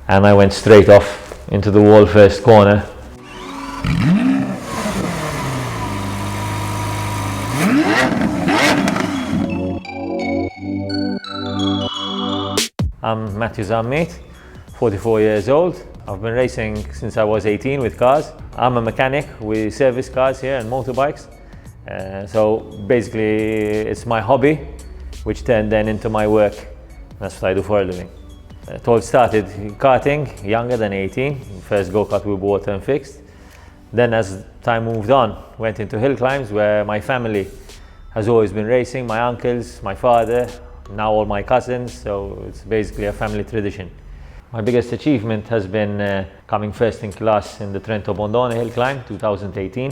and I went straight off into the wall first corner. I'm Matthew Zammit, 44 years old. I've been racing since I was 18 with cars. I'm a mechanic. We service cars here and motorbikes. So basically it's my hobby, which turned then into my work. That's what I do for a living. It all started karting, younger than 18. First go-kart we bought and fixed. Then as time moved on, went into hill climbs where my family has always been racing. My uncles, my father, now all my cousins, so it's basically a family tradition. My biggest achievement has been coming first in class in the Debono hill climb 2018.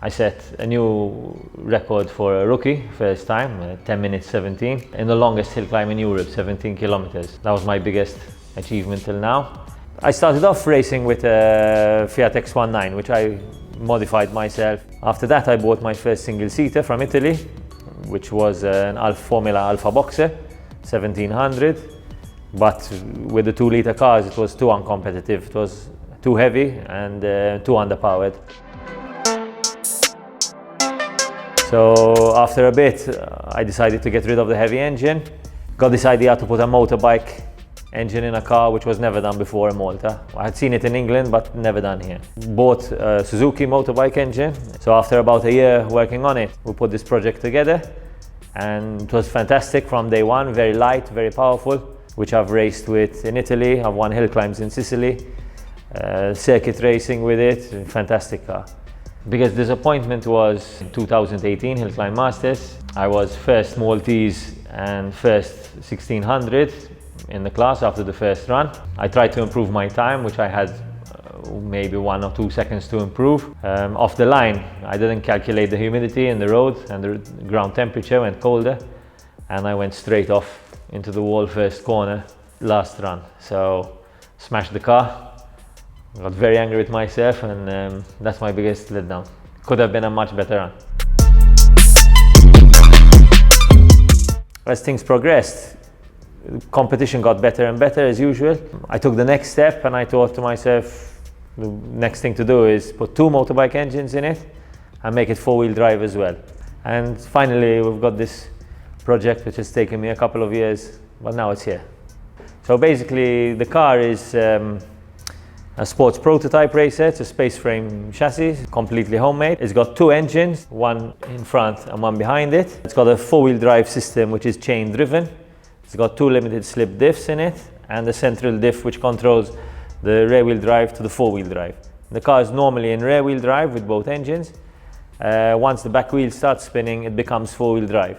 I set a new record for a rookie, first time, 10 minutes 17, in the longest hill climb in Europe, 17 kilometers. That was my biggest achievement till now. I started off racing with a Fiat X19, which I modified myself. After that I bought my first single-seater from Italy, which was an Formula Alpha Boxer 1700, but with the 2-liter cars it was too uncompetitive. It was too heavy and too underpowered. So after a bit I decided to get rid of the heavy engine. Got this idea to put a motorbike engine in a car, which was never done before in Malta. I had seen it in England, but never done here. Bought a Suzuki motorbike engine. So after about a year working on it, we put this project together, and it was fantastic from day one. Very light, very powerful, which I've raced with in Italy. I've won hill climbs in Sicily, circuit racing with it. Fantastic car. Biggest disappointment was in 2018 Hill Climb Masters. I was first Maltese and first 1600 in the class after the first run. I tried to improve my time, which I had maybe 1 or 2 seconds to improve. Off the line, I didn't calculate the humidity in the road, and the ground temperature went colder, and I went straight off into the wall first corner last run. So smashed the car. Got very angry with myself, and that's my biggest letdown. Could have been a much better run. As things progressed, competition got better and better as usual. I took the next step and I thought to myself, the next thing to do is put 2 motorbike engines in it and make it 4-wheel drive as well. And finally we've got this project which has taken me a couple of years, but now it's here. So basically the car is a sports prototype racer. It's a space frame chassis, completely homemade. It's got 2 engines, one in front and one behind it. It's got a 4-wheel drive system which is chain driven. It's got 2 limited slip diffs in it and a central diff which controls the rear wheel drive to the 4-wheel drive. The car is normally in rear wheel drive with both engines. Once the back wheel starts spinning, it becomes 4-wheel drive.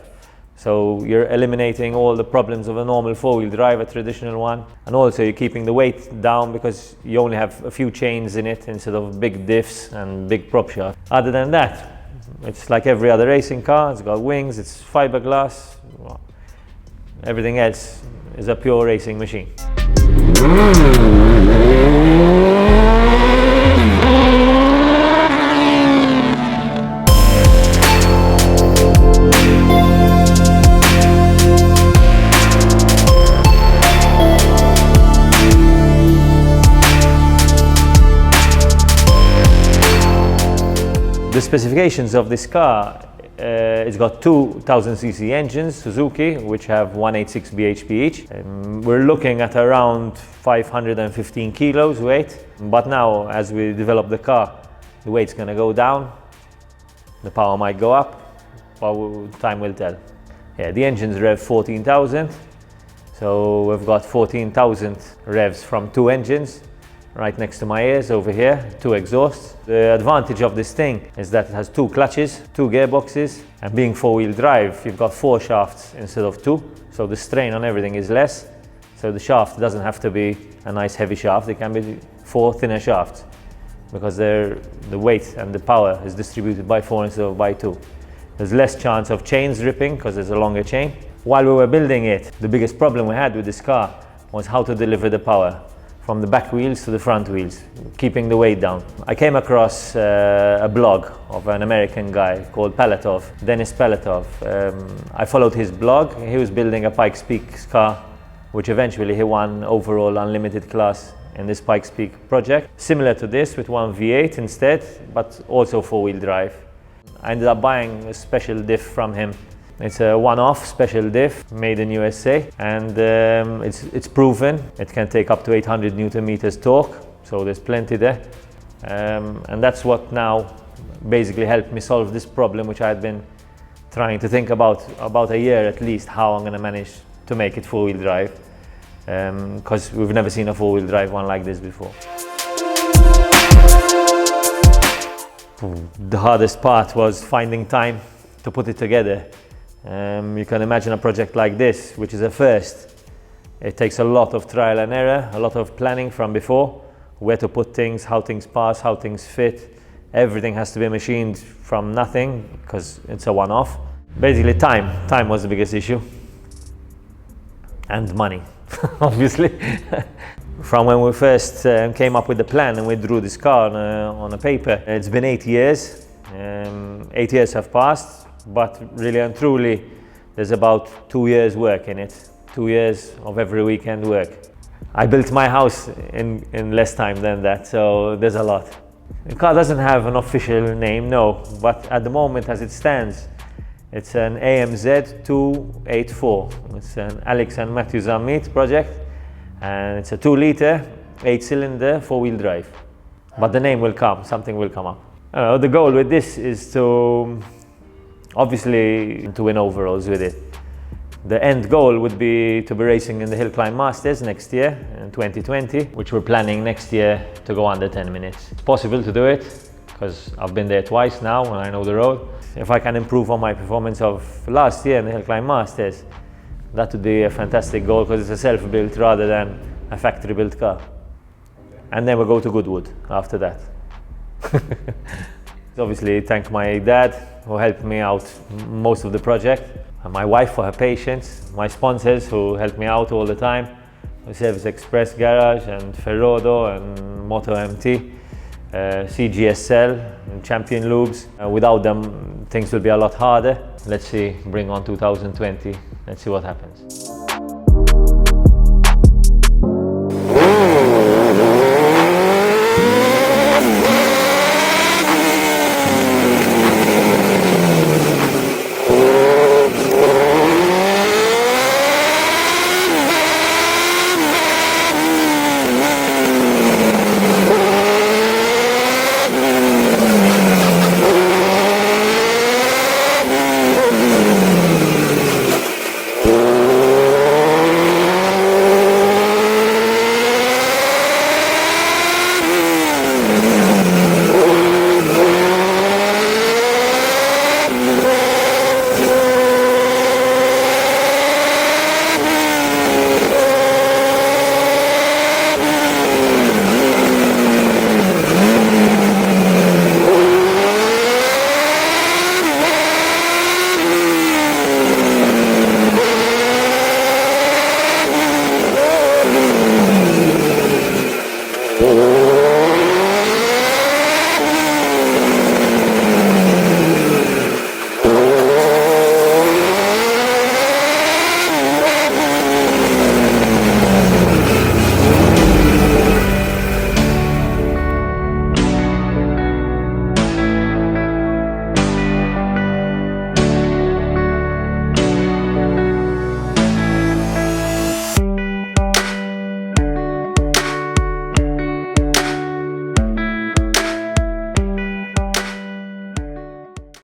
So you're eliminating all the problems of a normal 4-wheel drive, a traditional one, and also you're keeping the weight down because you only have a few chains in it instead of big diffs and big prop shaft. Other than that, it's like every other racing car. It's got wings, it's fiberglass. Well, everything else is a pure racing machine. The specifications of this car, it's got 2,000cc engines, Suzuki, which have 186 bhp each. We're looking at around 515 kilos weight, but now as we develop the car, the weight's going to go down, the power might go up, but time will tell. Yeah, the engines rev 14,000, so we've got 14,000 revs from 2 engines. Right next to my ears over here, 2 exhausts. The advantage of this thing is that it has 2 clutches, 2 gearboxes, and being 4-wheel drive, you've got 4 shafts instead of 2, so the strain on everything is less. So the shaft doesn't have to be a nice heavy shaft, it can be 4 thinner shafts, because the weight and the power is distributed by 4 instead of by 2. There's less chance of chains ripping because there's a longer chain. While we were building it, the biggest problem we had with this car was how to deliver the power. from the back wheels to the front wheels, keeping the weight down. I came across a blog of an American guy called Palatov, Palatov. I followed his blog. He was building a Pikes Peak car, which eventually he won overall unlimited class in this Pikes Peak project. Similar to this, with one V8 instead, but also four-wheel drive. I ended up buying a special diff from him. It's a one-off special diff made in USA, and it's proven. It can take up to 800 Newton meters torque, so there's plenty there. And that's what now basically helped me solve this problem, which I had been trying to think about a year at least, how I'm going to manage to make it four-wheel drive, because we've never seen a four-wheel drive one like this before. The hardest part was finding time to put it together. You can imagine a project like this, which is a first. It takes a lot of trial and error, a lot of planning from before, where to put things, how things pass, how things fit. Everything has to be machined from nothing, because it's a one-off. Basically time was the biggest issue. And money, obviously. From when we first came up with the plan and we drew this car on a paper, it's been 8 years. 8 years have passed, but really and truly, there's about 2 years work in it. 2 years of every weekend work. I built my house in less time than that, so there's a lot. The car doesn't have an official name, no, but at the moment as it stands, it's an AMZ 284. It's an Alex and Matthew Zammit project, and it's a 2-liter, 8-cylinder, four-wheel drive. But the name will come, something will come up. The goal with this is to, obviously, to win overalls with it. The end goal would be to be racing in the Hillclimb Masters next year, in 2020, which we're planning next year to go under 10 minutes. It's possible to do it, because I've been there twice now and I know the road. If I can improve on my performance of last year in the Hillclimb Masters, that would be a fantastic goal, because it's a self-built rather than a factory-built car. And then we'll go to Goodwood after that. Obviously, thank my dad, who helped me out most of the project, and my wife for her patience, my sponsors who helped me out all the time, Service Express Garage and Ferrodo and Moto MT, CGSL and Champion Lubes. Without them, things will be a lot harder. Let's see, bring on 2020, let's see what happens.